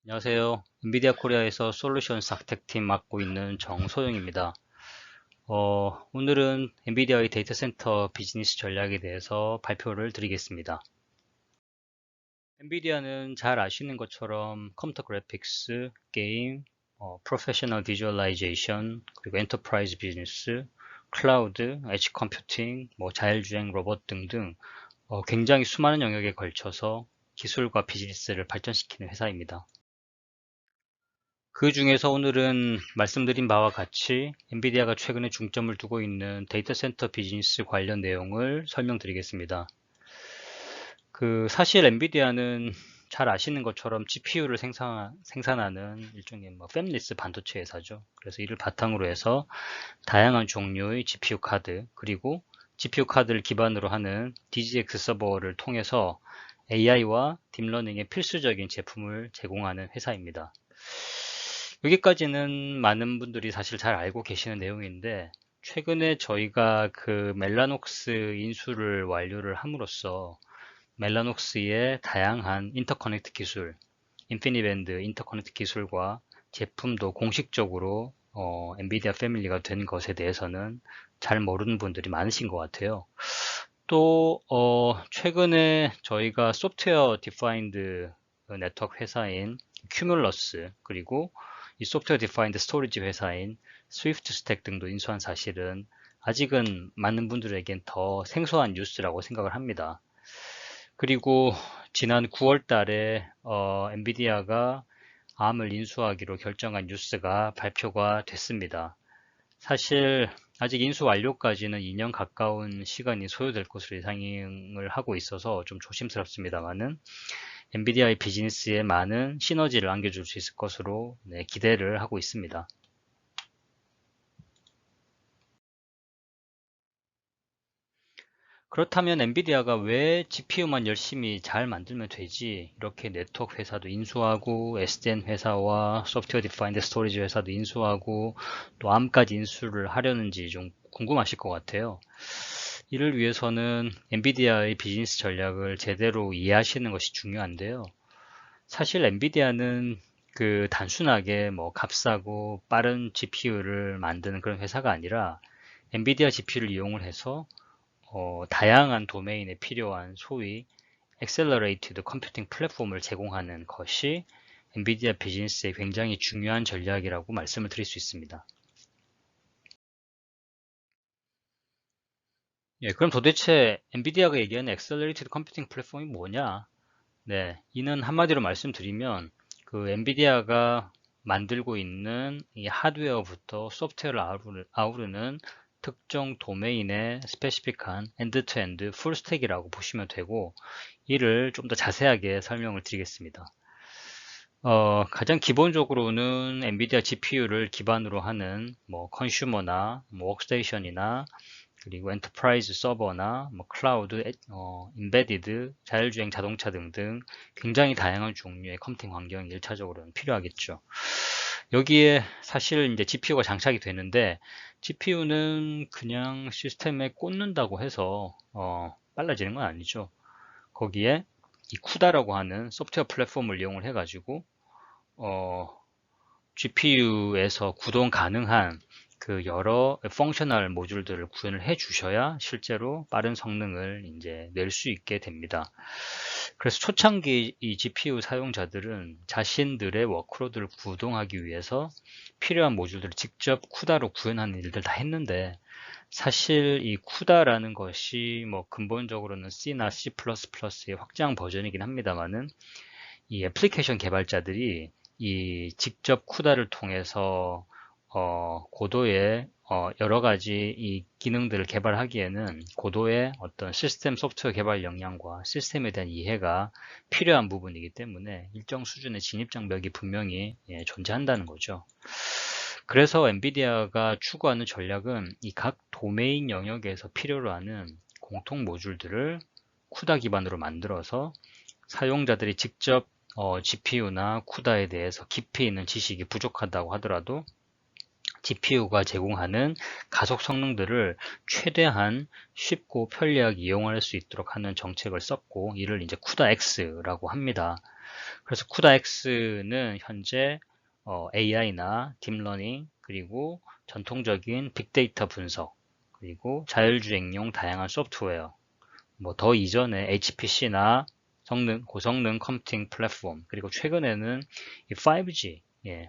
안녕하세요. 엔비디아 코리아에서 솔루션스 아키텍트팀 맡고 있는 정소영입니다. 오늘은 엔비디아의 데이터 센터 비즈니스 전략에 대해서 발표를 드리겠습니다. 엔비디아는 잘 아시는 것처럼 컴퓨터 그래픽스, 게임, 프로페셔널 비주얼라이제이션, 그리고 엔터프라이즈 비즈니스, 클라우드, 엣지 컴퓨팅, 자율주행 로봇 등등 굉장히 수많은 영역에 걸쳐서 기술과 비즈니스를 발전시키는 회사입니다. 그 중에서 오늘은 말씀드린 바와 같이 엔비디아가 최근에 중점을 두고 있는 데이터 센터 비즈니스 관련 내용을 설명드리겠습니다. 사실 엔비디아는 잘 아시는 것처럼 GPU를 생산하는 일종의 팹리스 반도체 회사죠. 그래서 이를 바탕으로 해서 다양한 종류의 GPU 카드, 그리고 GPU 카드를 기반으로 하는 DGX 서버를 통해서 AI와 딥러닝의 필수적인 제품을 제공하는 회사입니다. 여기까지는 많은 분들이 사실 잘 알고 계시는 내용인데, 최근에 저희가 멜라녹스 인수를 완료를 함으로써 멜라녹스의 다양한 인터커넥트 기술, 인피니밴드 인터커넥트 기술과 제품도 공식적으로 엔비디아 패밀리가 된 것에 대해서는 잘 모르는 분들이 많으신 것 같아요. 또 최근에 저희가 소프트웨어 디파인드 네트워크 회사인 큐뮬러스, 그리고 이 소프트웨어 디파인드 스토리지 회사인 스위프트 스택 등도 인수한 사실은 아직은 많은 분들에겐 더 생소한 뉴스라고 생각을 합니다. 그리고 지난 9월 달에 엔비디아가 암을 인수하기로 결정한 뉴스가 발표가 됐습니다. 사실 아직 인수 완료까지는 2년 가까운 시간이 소요될 것으로 예상을 하고 있어서 좀 조심스럽습니다만은 엔비디아의 비즈니스에 많은 시너지를 안겨줄 수 있을 것으로 기대를 하고 있습니다. 그렇다면 엔비디아가 왜 GPU만 열심히 잘 만들면 되지, 이렇게 네트워크 회사도 인수하고 SDN 회사와 소프트웨어 디파인드 스토리지 회사도 인수하고 또 ARM까지 인수를 하려는지 좀 궁금하실 것 같아요. 이를 위해서는 엔비디아의 비즈니스 전략을 제대로 이해하시는 것이 중요한데요. 사실 엔비디아는 단순하게 값싸고 빠른 GPU를 만드는 그런 회사가 아니라 엔비디아 GPU를 이용을 해서 다양한 도메인에 필요한 소위 Accelerated Computing 플랫폼을 제공하는 것이 엔비디아 비즈니스의 굉장히 중요한 전략이라고 말씀을 드릴 수 있습니다. 예, 그럼 도대체 엔비디아가 얘기하는 Accelerated Computing 플랫폼이 뭐냐? 네, 이는 한마디로 말씀드리면 엔비디아가 만들고 있는 이 하드웨어부터 소프트웨어를 아우르는 특정 도메인의 스페시픽한 엔드-투-엔드 풀스택이라고 보시면 되고, 이를 좀 더 자세하게 설명을 드리겠습니다. 가장 기본적으로는 엔비디아 GPU를 기반으로 하는 컨슈머나 워크스테이션이나 그리고 엔터프라이즈 서버나 클라우드, 인베디드, 자율주행 자동차 등등 굉장히 다양한 종류의 컴퓨팅 환경이 1차적으로는 필요하겠죠. 여기에 사실 이제 GPU가 장착이 되는데, GPU는 그냥 시스템에 꽂는다고 해서 빨라지는 건 아니죠. 거기에 이 쿠다라고 하는 소프트웨어 플랫폼을 이용을 해가지고 GPU에서 구동 가능한 여러 펑셔널 모듈들을 구현을 해 주셔야 실제로 빠른 성능을 이제 낼 수 있게 됩니다. 그래서 초창기 이 GPU 사용자들은 자신들의 워크로드를 구동하기 위해서 필요한 모듈들을 직접 쿠다로 구현하는 일들 다 했는데, 사실 이 쿠다라는 것이 근본적으로는 C나 C++의 확장 버전이긴 합니다만은, 이 애플리케이션 개발자들이 이 직접 쿠다를 통해서 고도의 여러 가지 이 기능들을 개발하기에는 고도의 어떤 시스템 소프트웨어 개발 역량과 시스템에 대한 이해가 필요한 부분이기 때문에 일정 수준의 진입장벽이 분명히 존재한다는 거죠. 그래서 엔비디아가 추구하는 전략은 이 각 도메인 영역에서 필요로 하는 공통 모듈들을 쿠다 기반으로 만들어서 사용자들이 직접 GPU나 쿠다에 대해서 깊이 있는 지식이 부족하다고 하더라도 GPU가 제공하는 가속 성능들을 최대한 쉽고 편리하게 이용할 수 있도록 하는 정책을 썼고, 이를 이제 CUDA-X라고 합니다. 그래서 CUDA-X는 현재 AI나 딥러닝, 그리고 전통적인 빅데이터 분석, 그리고 자율주행용 다양한 소프트웨어, 뭐 더 이전에 HPC나 고성능 컴퓨팅 플랫폼, 그리고 최근에는 이 5G,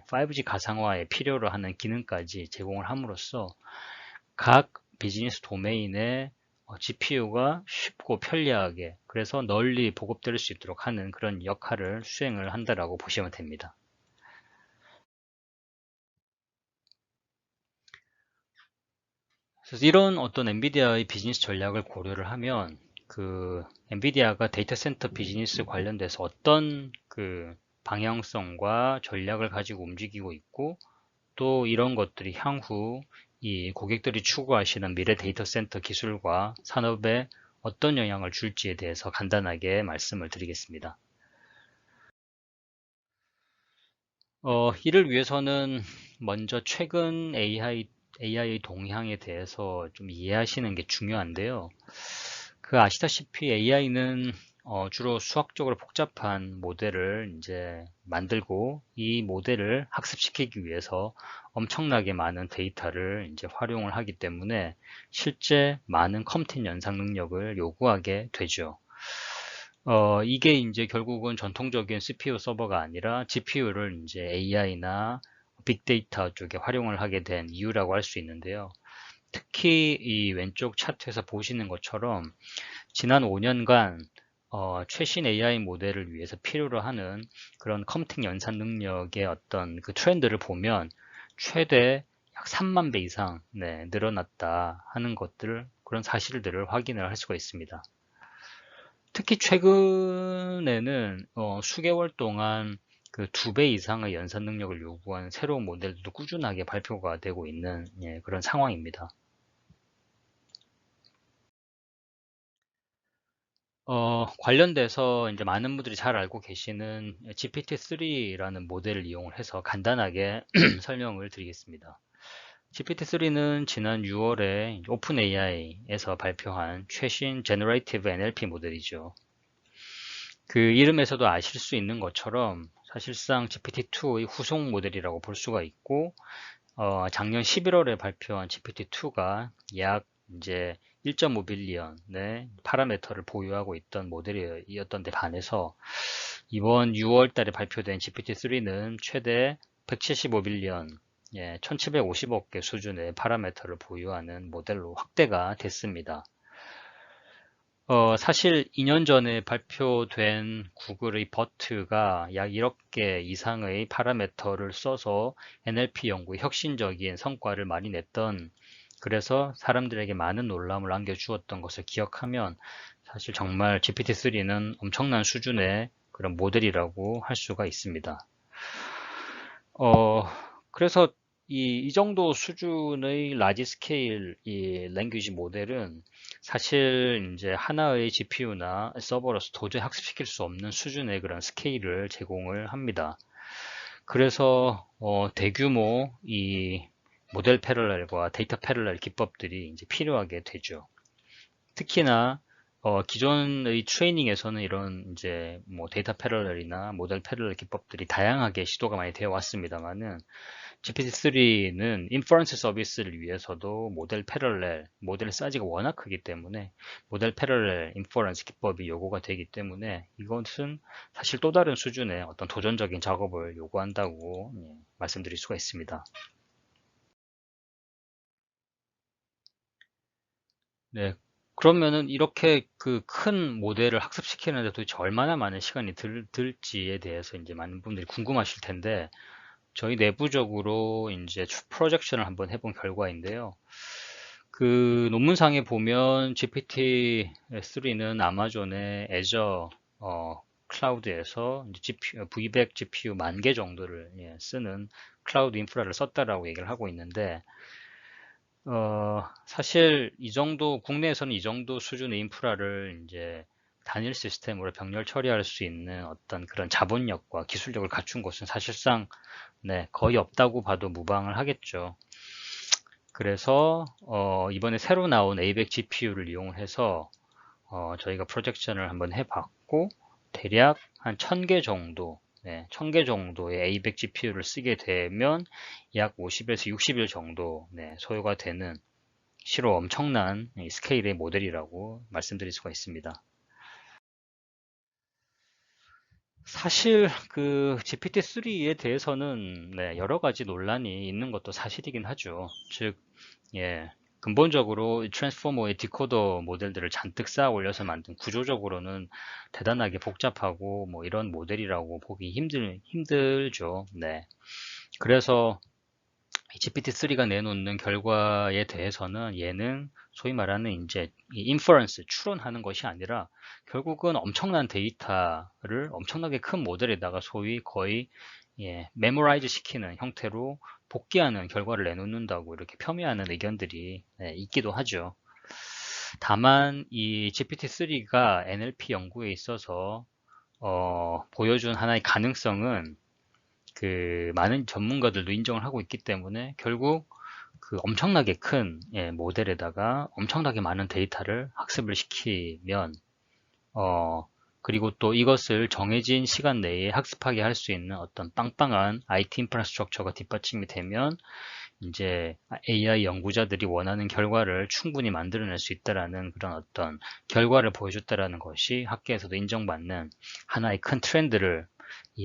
5G 가상화에 필요로 하는 기능까지 제공을 함으로써 각 비즈니스 도메인에 GPU가 쉽고 편리하게, 그래서 널리 보급될 수 있도록 하는 그런 역할을 수행을 한다라고 보시면 됩니다. 그래서 이런 어떤 엔비디아의 비즈니스 전략을 고려를 하면, 그 엔비디아가 데이터 센터 비즈니스 관련돼서 어떤 그 방향성과 전략을 가지고 움직이고 있고, 또 이런 것들이 향후 이 고객들이 추구하시는 미래 데이터 센터 기술과 산업에 어떤 영향을 줄지에 대해서 간단하게 말씀을 드리겠습니다. 이를 위해서는 먼저 최근 AI 동향에 대해서 좀 이해하시는 게 중요한데요. 그 아시다시피 AI는 주로 수학적으로 복잡한 모델을 이제 만들고, 이 모델을 학습시키기 위해서 엄청나게 많은 데이터를 이제 활용을 하기 때문에 실제 많은 컴퓨팅 연산 능력을 요구하게 되죠. 이게 이제 결국은 전통적인 CPU 서버가 아니라 GPU를 이제 AI나 빅데이터 쪽에 활용을 하게 된 이유라고 할 수 있는데요. 특히 이 왼쪽 차트에서 보시는 것처럼 지난 5년간 최신 AI 모델을 위해서 필요로 하는 그런 컴퓨팅 연산 능력의 어떤 그 트렌드를 보면 최대 약 3만 배 이상 늘어났다 하는 것들, 그런 사실들을 확인을 할 수가 있습니다. 특히 최근에는 수개월 동안 그 2배 이상의 연산 능력을 요구하는 새로운 모델도 꾸준하게 발표가 되고 있는 그런 상황입니다. 관련돼서 이제 많은 분들이 잘 알고 계시는 GPT-3라는 모델을 이용을 해서 간단하게 설명을 드리겠습니다. GPT-3는 지난 6월에 오픈 AI에서 발표한 최신 Generative NLP 모델이죠. 그 이름에서도 아실 수 있는 것처럼 사실상 GPT-2의 후속 모델이라고 볼 수가 있고, 작년 11월에 발표한 GPT-2가 약 이제 1.5 빌리언의 파라미터를 보유하고 있던 모델이었던 데 반해서 이번 6월 달에 발표된 GPT-3는 최대 175 빌리언, 1750억 개 수준의 파라미터를 보유하는 모델로 확대가 됐습니다. 사실 2년 전에 발표된 구글의 버트가 약 1억 개 이상의 파라미터를 써서 NLP 연구에 혁신적인 성과를 많이 냈던, 그래서 사람들에게 많은 놀람을 안겨주었던 것을 기억하면 사실 정말 GPT-3는 엄청난 수준의 그런 모델이라고 할 수가 있습니다. 그래서 이 정도 수준의 라지 스케일 이 랭귀지 모델은 사실 이제 하나의 GPU나 서버로서 도저히 학습시킬 수 없는 수준의 그런 스케일을 제공을 합니다. 그래서 대규모 이 모델 패럴렐과 데이터 패럴렐 기법들이 이제 필요하게 되죠. 특히나 기존의 트레이닝에서는 이런 이제 뭐 데이터 패럴렐이나 모델 패럴렐 기법들이 다양하게 시도가 많이 되어 왔습니다만은 GPT-3는 인퍼런스 서비스를 위해서도 모델 패럴렐, 모델 사이즈가 워낙 크기 때문에 모델 패럴렐 인퍼런스 기법이 요구가 되기 때문에 이것은 사실 또 다른 수준의 어떤 도전적인 작업을 요구한다고 말씀드릴 수가 있습니다. 네. 그러면은 이렇게 그 큰 모델을 학습시키는데 도대체 얼마나 많은 시간이 들지에 대해서 이제 많은 분들이 궁금하실 텐데, 저희 내부적으로 이제 프로젝션을 한번 해본 결과인데요. 그 논문상에 보면 GPT-3는 아마존의 애저 클라우드에서 이제 V100 GPU 10,000개 정도를 쓰는 클라우드 인프라를 썼다라고 얘기를 하고 있는데, 사실 이 정도, 국내에서는 이 정도 수준의 인프라를 이제 단일 시스템으로 병렬 처리할 수 있는 어떤 그런 자본력과 기술력을 갖춘 곳은 사실상 거의 없다고 봐도 무방을 하겠죠. 그래서 이번에 새로 나온 A100 GPU를 이용해서 저희가 프로젝션을 한번 해봤고 대략 한 1000개 정도 1000개 정도의 A100 GPU를 쓰게 되면 약 50에서 60일 정도 소요가 되는 실로 엄청난 스케일의 모델이라고 말씀드릴 수가 있습니다. 사실 그 GPT-3에 대해서는 여러 가지 논란이 있는 것도 사실이긴 하죠. 즉, 근본적으로 트랜스포머의 디코더 모델들을 잔뜩 쌓아 올려서 만든 구조적으로는 대단하게 복잡하고 뭐 이런 모델이라고 보기 힘들죠. 그래서 GPT-3가 내놓는 결과에 대해서는 얘는 소위 말하는 이제 인퍼런스, 추론하는 것이 아니라 결국은 엄청난 데이터를 엄청나게 큰 모델에다가 소위 거의 메모라이즈 시키는 형태로 복귀하는 결과를 내놓는다고 이렇게 폄훼하는 의견들이 있기도 하죠. 다만 이 GPT-3가 NLP 연구에 있어서 보여준 하나의 가능성은 그 많은 전문가들도 인정을 하고 있기 때문에 결국 그 엄청나게 큰 모델에다가 엄청나게 많은 데이터를 학습을 시키면 그리고 또 이것을 정해진 시간 내에 학습하게 할 수 있는 어떤 빵빵한 IT 인프라스트럭처가 뒷받침이 되면 이제 AI 연구자들이 원하는 결과를 충분히 만들어낼 수 있다라는 그런 어떤 결과를 보여줬다라는 것이 학계에서도 인정받는 하나의 큰 트렌드를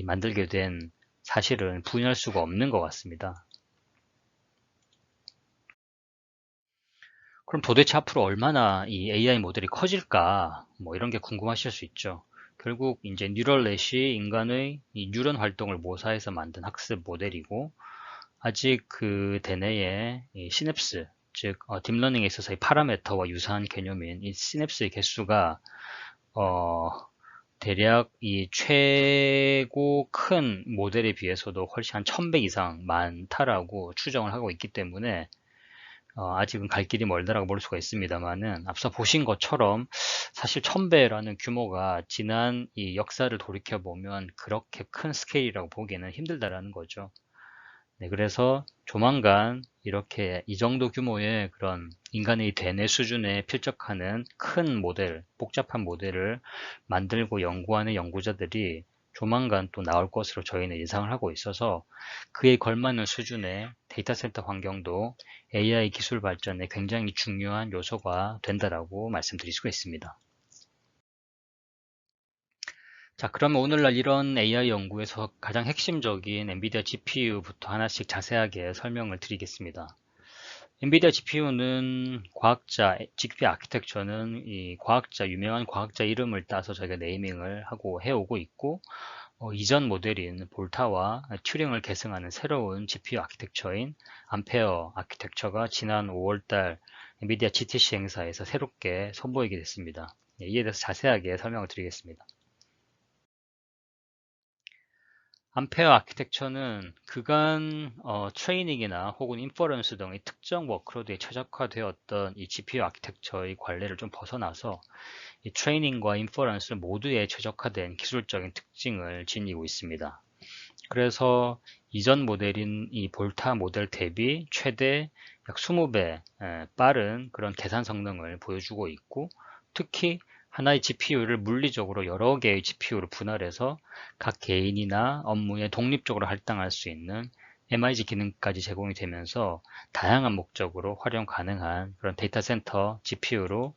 만들게 된 사실은 부인할 수가 없는 것 같습니다. 그럼 도대체 앞으로 얼마나 이 AI 모델이 커질까? 뭐 이런 게 궁금하실 수 있죠. 결국 이제 뉴럴넷이 인간의 이 뉴런 활동을 모사해서 만든 학습 모델이고 아직 그 대내에 이 시냅스, 즉 딥러닝에 있어서의 파라메터와 유사한 개념인 이 시냅스의 개수가 어, 대략 이 최고 큰 모델에 비해서도 훨씬 한 1000배 이상 많다라고 추정을 하고 있기 때문에 아직은 갈 길이 멀다라고 볼 수가 있습니다만은 앞서 보신 것처럼 사실 1000배라는 규모가 지난 이 역사를 돌이켜 보면 그렇게 큰 스케일이라고 보기에는 힘들다라는 거죠. 그래서 조만간 이렇게 이 정도 규모의 그런 인간의 대뇌 수준에 필적하는 큰 모델, 복잡한 모델을 만들고 연구하는 연구자들이 조만간 또 나올 것으로 저희는 예상을 하고 있어서 그에 걸맞는 수준의 데이터 센터 환경도 AI 기술 발전에 굉장히 중요한 요소가 된다라고 말씀드릴 수가 있습니다. 자, 그러면 오늘날 이런 AI 연구에서 가장 핵심적인 엔비디아 GPU부터 하나씩 자세하게 설명을 드리겠습니다. 엔비디아 GPU는 GPU 아키텍처는 이 유명한 과학자 이름을 따서 저희가 네이밍을 하고 해오고 있고, 이전 모델인 볼타와 튜링을 계승하는 새로운 GPU 아키텍처인 암페어 아키텍처가 지난 5월달 엔비디아 GTC 행사에서 새롭게 선보이게 됐습니다. 이에 대해서 자세하게 설명을 드리겠습니다. 암페어 아키텍처는 그간 트레이닝이나 혹은 인퍼런스 등의 특정 워크로드에 최적화되었던 이 GPU 아키텍처의 관례를 좀 벗어나서 이 트레이닝과 인퍼런스 모두에 최적화된 기술적인 특징을 지니고 있습니다. 그래서 이전 모델인 이 볼타 모델 대비 최대 약 20배 빠른 그런 계산 성능을 보여주고 있고 특히 하나의 GPU를 물리적으로 여러 개의 GPU로 분할해서 각 개인이나 업무에 독립적으로 할당할 수 있는 MIG 기능까지 제공이 되면서 다양한 목적으로 활용 가능한 그런 데이터 센터 GPU로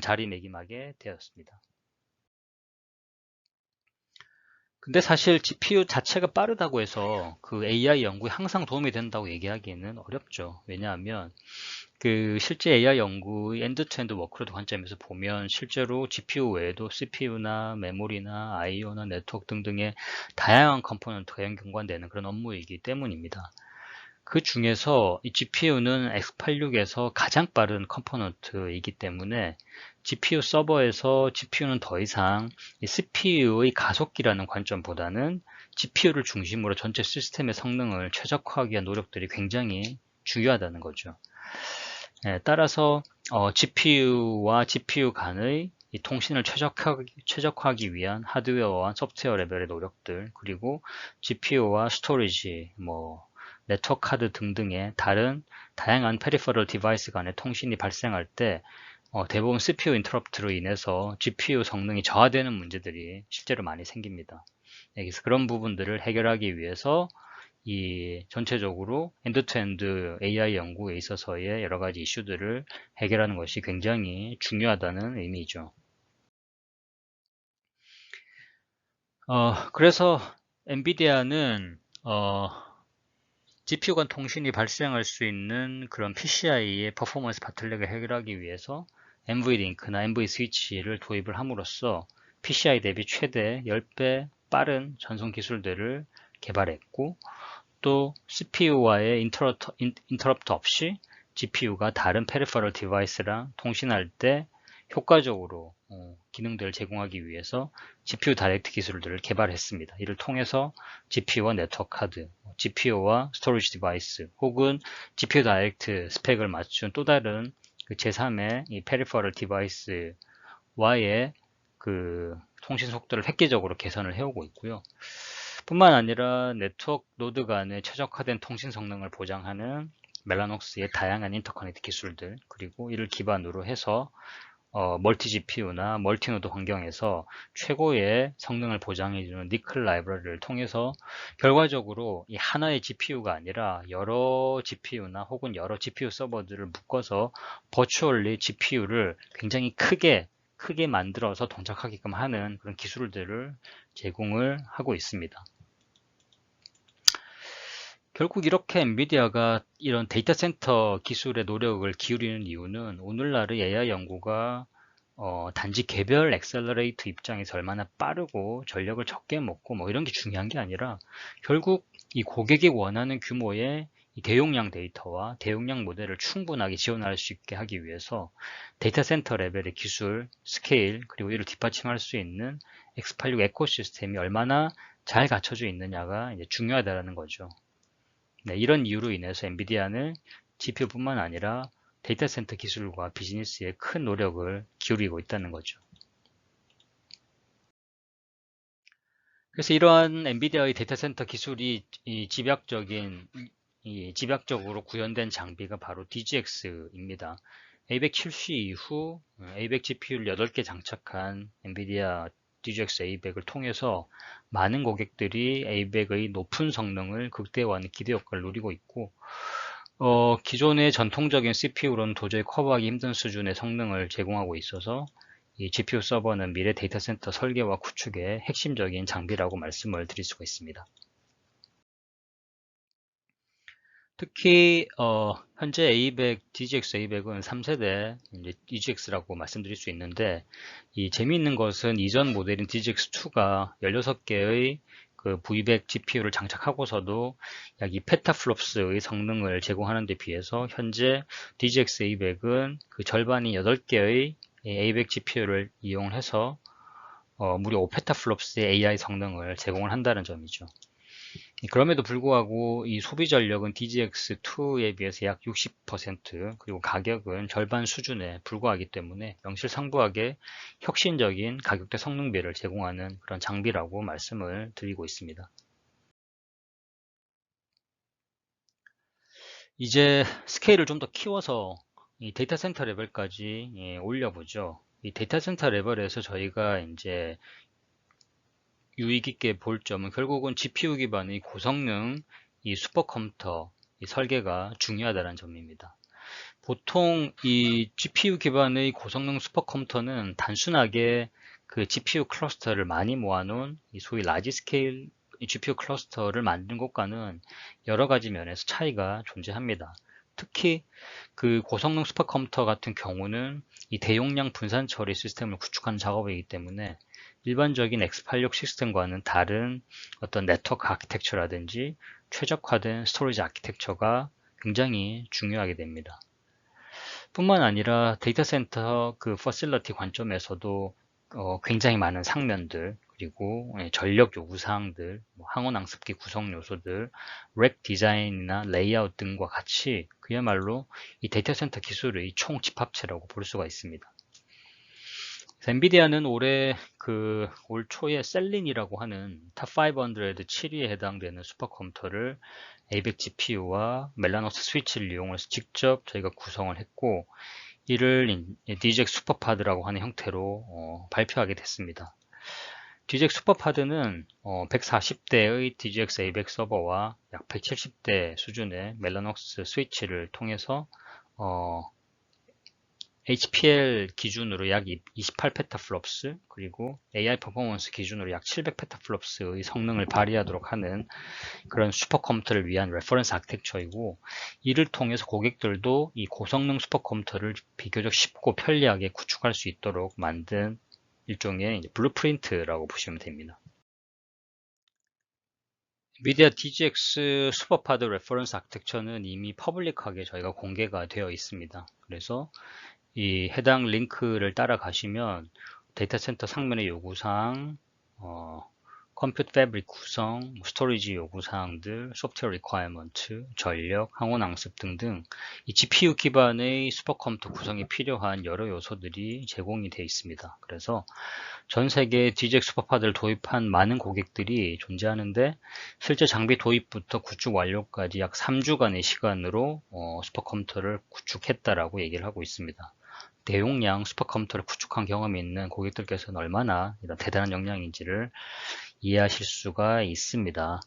자리매김하게 되었습니다. 근데 사실 GPU 자체가 빠르다고 해서 그 AI 연구에 항상 도움이 된다고 얘기하기는 어렵죠. 왜냐하면 그 실제 AI 연구의 엔드-투-엔드 워크로드 관점에서 보면 실제로 GPU 외에도 CPU나 메모리나 IO나 네트워크 등등의 다양한 컴포넌트가 연관되는 그런 업무이기 때문입니다. 그 중에서 이 GPU는 x86에서 가장 빠른 컴포넌트이기 때문에 GPU 서버에서 GPU는 더 이상 이 CPU의 가속기라는 관점보다는 GPU를 중심으로 전체 시스템의 성능을 최적화하기 위한 노력들이 굉장히 중요하다는 거죠. 따라서 GPU와 GPU 간의 이 통신을 최적화하기 위한 하드웨어와 소프트웨어 레벨의 노력들 그리고 GPU와 스토리지 네트워크 카드 등등의 다양한 페리퍼럴 디바이스 간의 통신이 발생할 때 대부분 CPU 인터럽트로 인해서 GPU 성능이 저하되는 문제들이 실제로 많이 생깁니다. 그래서 그런 부분들을 해결하기 위해서 이 전체적으로 엔드-투-엔드 AI 연구에 있어서의 여러 가지 이슈들을 해결하는 것이 굉장히 중요하다는 의미죠. 그래서 엔비디아는 GPU 간 통신이 발생할 수 있는 그런 PCI의 퍼포먼스 바틀렉을 해결하기 위해서 NVLink나 NV스위치를 도입을 함으로써 PCI 대비 최대 10배 빠른 전송 기술들을 개발했고, 또 CPU와의 인터럽트 없이 GPU가 다른 페리퍼럴 디바이스랑 통신할 때 효과적으로 기능들을 제공하기 위해서 GPU 다이렉트 기술들을 개발했습니다. 이를 통해서 GPU와 네트워크 카드, GPU와 스토리지 디바이스 혹은 GPU 다이렉트 스펙을 맞춘 또 다른 그 제3의 이 페리퍼럴 디바이스와의 그 통신 속도를 획기적으로 개선을 해오고 있고요. 뿐만 아니라 네트워크 노드 간의 최적화된 통신 성능을 보장하는 멜라녹스의 다양한 인터커넥트 기술들, 그리고 이를 기반으로 해서 멀티 GPU나 멀티노드 환경에서 최고의 성능을 보장해주는 니클 라이브러리를 통해서 결과적으로 이 하나의 GPU가 아니라 여러 GPU나 혹은 여러 GPU 서버들을 묶어서 버추얼리 GPU를 굉장히 크게 만들어서 동작하게끔 하는 그런 기술들을 제공을 하고 있습니다. 결국 이렇게 엔비디아가 이런 데이터 센터 기술의 노력을 기울이는 이유는 오늘날의 AI 연구가 단지 개별 엑셀러레이터 입장에서 얼마나 빠르고 전력을 적게 먹고 뭐 이런 게 중요한 게 아니라 결국 이 고객이 원하는 규모의 이 대용량 데이터와 대용량 모델을 충분하게 지원할 수 있게 하기 위해서 데이터 센터 레벨의 기술, 스케일, 그리고 이를 뒷받침할 수 있는 X86 에코시스템이 얼마나 잘 갖춰져 있느냐가 이제 중요하다는 거죠. 네, 이런 이유로 인해서 엔비디아는 GPU뿐만 아니라 데이터 센터 기술과 비즈니스에 큰 노력을 기울이고 있다는 거죠. 그래서 이러한 엔비디아의 데이터 센터 기술이 집약적으로 구현된 장비가 바로 DGX입니다. A100 출시 이후 A100 GPU를 8개 장착한 엔비디아 DGX A100을 통해서 많은 고객들이 A100의 높은 성능을 극대화하는 기대 효과를 누리고 있고, 기존의 전통적인 CPU로는 도저히 커버하기 힘든 수준의 성능을 제공하고 있어서 이 GPU 서버는 미래 데이터 센터 설계와 구축의 핵심적인 장비라고 말씀을 드릴 수가 있습니다. 특히 현재 DGX A100은 3세대 DGX라고 말씀드릴 수 있는데, 이 재미있는 것은 이전 모델인 DGX2가 16개의 그 V100 GPU를 장착하고서도 약 2페타플롭스의 성능을 제공하는 데 비해서 현재 DGX A100은 그 절반인 8개의 A100 GPU를 이용해서 무려 5페타플롭스의 AI 성능을 제공을 한다는 점이죠. 그럼에도 불구하고 이 소비 전력은 DGX2에 비해서 약 60%, 그리고 가격은 절반 수준에 불과하기 때문에 명실상부하게 혁신적인 가격대 성능비를 제공하는 그런 장비라고 말씀을 드리고 있습니다. 이제 스케일을 좀 더 키워서 이 데이터 센터 레벨까지 올려보죠. 이 데이터 센터 레벨에서 저희가 이제 유익 있게 볼 점은 결국은 GPU 기반의 고성능 이 슈퍼컴퓨터 이 설계가 중요하다는 점입니다. 보통 이 GPU 기반의 고성능 슈퍼컴퓨터는 단순하게 그 GPU 클러스터를 많이 모아놓은 이 소위 라지 스케일 GPU 클러스터를 만든 것과는 여러 가지 면에서 차이가 존재합니다. 특히 그 고성능 슈퍼컴퓨터 같은 경우는 이 대용량 분산 처리 시스템을 구축하는 작업이기 때문에 일반적인 X86 시스템과는 다른 어떤 네트워크 아키텍처라든지 최적화된 스토리지 아키텍처가 굉장히 중요하게 됩니다. 뿐만 아니라 데이터 센터 그 퍼실러티 관점에서도 굉장히 많은 상면들, 그리고 전력 요구 사항들, 항원 앙습기 구성 요소들, 렉 디자인이나 레이아웃 등과 같이 그야말로 이 데이터 센터 기술의 총 집합체라고 볼 수가 있습니다. 엔비디아는 올 초에 셀린이라고 하는 탑500 7위에 해당되는 슈퍼컴퓨터를 A100 GPU와 멜라노스 스위치를 이용해서 직접 저희가 구성을 했고, 이를 DGX 슈퍼파드라고 하는 형태로 발표하게 됐습니다. DGX 슈퍼파드는 140대의 DGX A100 서버와 약 170대 수준의 멜라노스 스위치를 통해서 HPL 기준으로 약 28페타플롭스, 그리고 AI 퍼포먼스 기준으로 약 700페타플롭스의 성능을 발휘하도록 하는 그런 슈퍼컴퓨터를 위한 레퍼런스 아키텍처이고, 이를 통해서 고객들도 이 고성능 슈퍼컴퓨터를 비교적 쉽고 편리하게 구축할 수 있도록 만든 일종의 블루프린트라고 보시면 됩니다. 엔비디아 DGX 슈퍼파드 레퍼런스 아키텍처는 이미 퍼블릭하게 저희가 공개가 되어 있습니다. 그래서 이 해당 링크를 따라가시면 데이터 센터 상면의 요구사항, 컴퓨터 패브릭 구성, 스토리지 요구사항들, 소프트웨어 리퀘어먼트, 전력, 항원 앙습 등등 이 GPU 기반의 슈퍼컴퓨터 구성이 필요한 여러 요소들이 제공이 되어 있습니다. 그래서 전 세계 DGX 슈퍼파드를 도입한 많은 고객들이 존재하는데, 실제 장비 도입부터 구축 완료까지 약 3주간의 시간으로 슈퍼컴퓨터를 구축했다라고 얘기를 하고 있습니다. 대용량 슈퍼컴퓨터를 구축한 경험이 있는 고객들께서는 얼마나 이런 대단한 역량인지를 이해하실 수가 있습니다.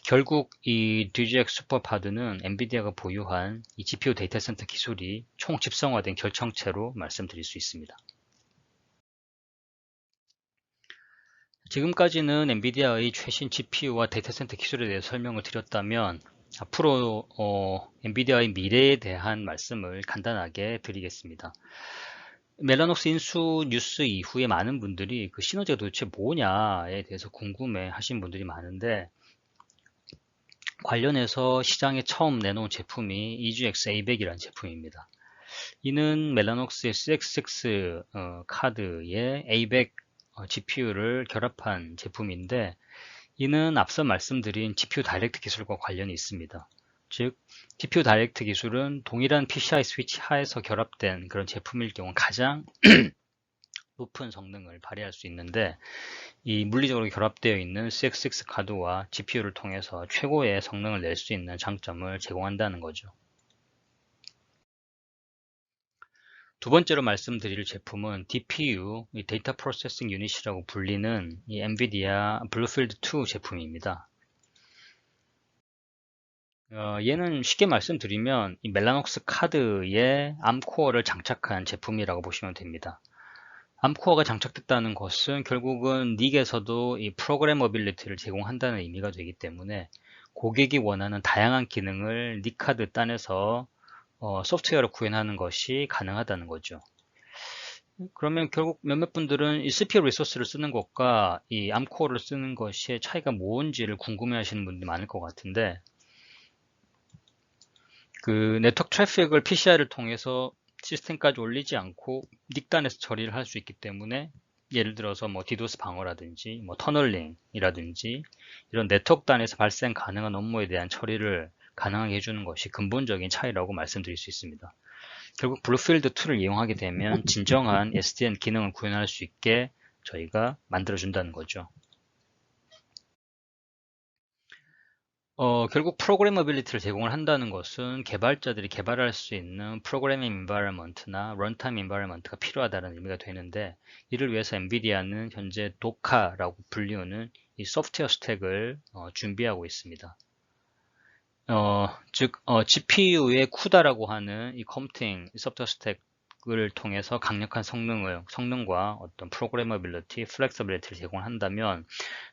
결국 이 DGX 슈퍼파드는 엔비디아가 보유한 이 GPU 데이터 센터 기술이 총 집성화된 결정체로 말씀드릴 수 있습니다. 지금까지는 엔비디아의 최신 GPU와 데이터 센터 기술에 대해 설명을 드렸다면, 앞으로 엔비디아의 미래에 대한 말씀을 간단하게 드리겠습니다. 멜라노스 인수 뉴스 이후에 많은 분들이 그 시너지가 도대체 뭐냐에 대해서 궁금해 하신 분들이 많은데, 관련해서 시장에 처음 내놓은 제품이 EGX A100이라는 제품입니다. 이는 멜라노스의 CX6 카드에 A100 GPU를 결합한 제품인데, 이는 앞서 말씀드린 GPU 다이렉트 기술과 관련이 있습니다. 즉, GPU 다이렉트 기술은 동일한 PCI 스위치 하에서 결합된 그런 제품일 경우 가장 높은 성능을 발휘할 수 있는데, 이 물리적으로 결합되어 있는 CX6 카드와 GPU를 통해서 최고의 성능을 낼 수 있는 장점을 제공한다는 거죠. 두 번째로 말씀드릴 제품은 DPU, 데이터 프로세싱 유닛이라고 불리는 이 엔비디아 블루필드 2 제품입니다. 얘는 쉽게 말씀드리면 이 멜라노스 카드에 암코어를 장착한 제품이라고 보시면 됩니다. 암코어가 장착됐다는 것은 결국은 닉에서도 이 프로그래머빌리티를 제공한다는 의미가 되기 때문에, 고객이 원하는 다양한 기능을 닉 카드 단에서 소프트웨어로 구현하는 것이 가능하다는 거죠. 그러면 결국 몇몇 분들은 이 CPU 리소스를 쓰는 것과 이 암코어를 쓰는 것의 차이가 뭔지를 궁금해 하시는 분들이 많을 것 같은데, 그 네트워크 트래픽을 PCI를 통해서 시스템까지 올리지 않고 닉단에서 처리를 할 수 있기 때문에, 예를 들어서 뭐 디도스 방어라든지 뭐 터널링이라든지 이런 네트워크 단에서 발생 가능한 업무에 대한 처리를 가능하게 해주는 것이 근본적인 차이라고 말씀드릴 수 있습니다. 결국 블루필드 2를 이용하게 되면 진정한 SDN 기능을 구현할 수 있게 저희가 만들어준다는 거죠. 결국 프로그래머빌리티를 제공을 한다는 것은 개발자들이 개발할 수 있는 프로그래밍 인바이러먼트나 런타임 인바이러먼트가 필요하다는 의미가 되는데, 이를 위해서 엔비디아는 현재 도카라고 불리우는 이 소프트웨어 스택을 준비하고 있습니다. 즉 GPU의 쿠다라고 하는 이 컴퓨팅 소프트웨어 스택을 통해서 강력한 성능과 어떤 프로그래머빌리티, 플렉서빌리티를 제공한다면,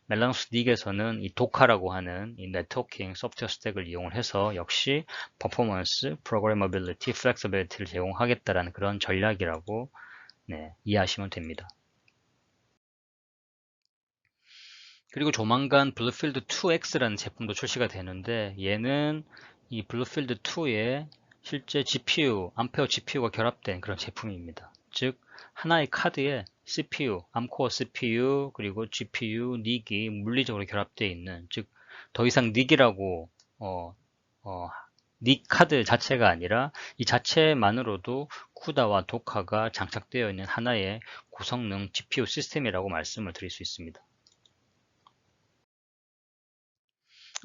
멜라노스 닉에서는 이 도카라고 하는 이 네트워킹 소프트웨어 스택을 이용을 해서 역시 퍼포먼스, 프로그래머빌리티, 플렉서빌리티를 제공하겠다라는 그런 전략이라고 이해하시면 됩니다. 그리고 조만간 블루필드 2X라는 제품도 출시가 되는데, 얘는 이 블루필드 2에 실제 GPU, 암페어 GPU가 결합된 그런 제품입니다. 즉, 하나의 카드에 CPU, 암코어 CPU, 그리고 GPU, 닉이 물리적으로 결합되어 있는, 즉, 더 이상 닉이라고 닉 카드 자체가 아니라 이 자체만으로도 쿠다와 도카가 장착되어 있는 하나의 고성능 GPU 시스템이라고 말씀을 드릴 수 있습니다.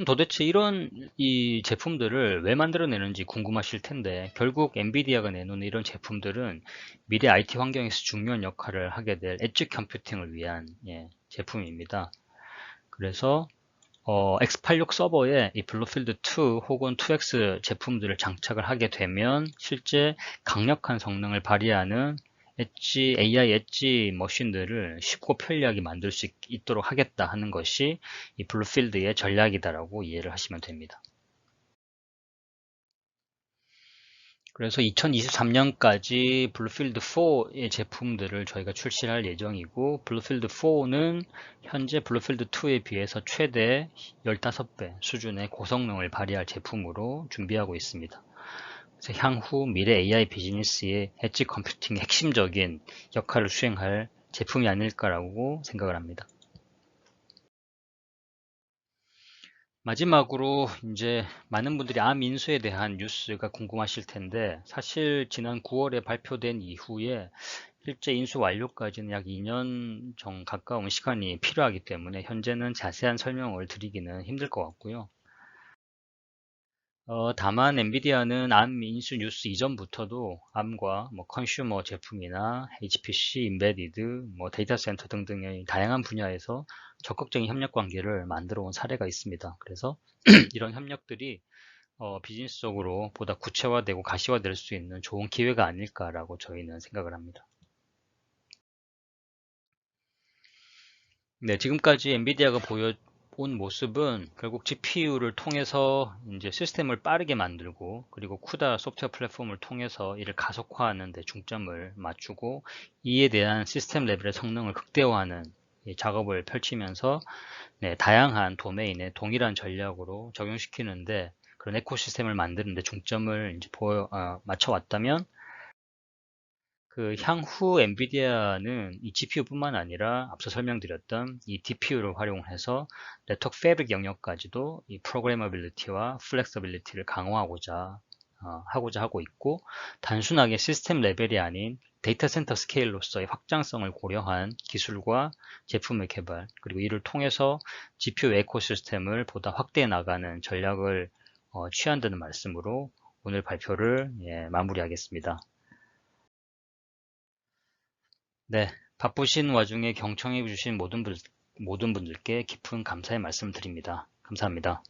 도대체 이런 이 제품들을 왜 만들어내는지 궁금하실 텐데, 결국 엔비디아가 내놓는 이런 제품들은 미래 IT 환경에서 중요한 역할을 하게 될 엣지 컴퓨팅을 위한 제품입니다. 그래서 X86 서버에 이 블루필드 2 혹은 2X 제품들을 장착을 하게 되면 실제 강력한 성능을 발휘하는 엣지, AI 엣지 머신들을 쉽고 편리하게 만들 수 있도록 하겠다 하는 것이 이 블루필드의 전략이다라고 이해를 하시면 됩니다. 그래서 2023년까지 블루필드 4의 제품들을 저희가 출시할 예정이고, 블루필드 4는 현재 블루필드 2에 비해서 최대 15배 수준의 고성능을 발휘할 제품으로 준비하고 있습니다. 그래서 향후 미래 AI 비즈니스의 엣지 컴퓨팅의 핵심적인 역할을 수행할 제품이 아닐까라고 생각을 합니다. 마지막으로 이제 많은 분들이 암 인수에 대한 뉴스가 궁금하실 텐데, 사실 지난 9월에 발표된 이후에 실제 인수 완료까지는 약 2년 정 가까운 시간이 필요하기 때문에 현재는 자세한 설명을 드리기는 힘들 것 같고요. 다만 엔비디아는 암 인수 뉴스 이전부터도 암과 컨슈머 제품이나 HPC, 인베디드, 데이터 센터 등등의 다양한 분야에서 적극적인 협력 관계를 만들어 온 사례가 있습니다. 그래서 이런 협력들이 비즈니스적으로 보다 구체화되고 가시화될 수 있는 좋은 기회가 아닐까라고 저희는 생각을 합니다. 네, 지금까지 엔비디아가 보여온 모습은 결국 GPU를 통해서 이제 시스템을 빠르게 만들고, 그리고 쿠다 소프트웨어 플랫폼을 통해서 이를 가속화하는 데 중점을 맞추고, 이에 대한 시스템 레벨의 성능을 극대화하는 이 작업을 펼치면서 다양한 도메인에 동일한 전략으로 적용시키는데, 그런 에코시스템을 만드는데 중점을 이제 맞춰왔다면, 그 향후 엔비디아는 이 GPU뿐만 아니라 앞서 설명드렸던 이 DPU를 활용해서 네트워크 패브릭 영역까지도 이 프로그래머빌리티와 플렉서빌리티를 강화하고자 하고 있고, 단순하게 시스템 레벨이 아닌 데이터 센터 스케일로서의 확장성을 고려한 기술과 제품의 개발, 그리고 이를 통해서 GPU 에코시스템을 보다 확대해 나가는 전략을 취한다는 말씀으로 오늘 발표를 마무리하겠습니다. 네, 바쁘신 와중에 경청해 주신 모든 분들께 깊은 감사의 말씀 드립니다. 감사합니다.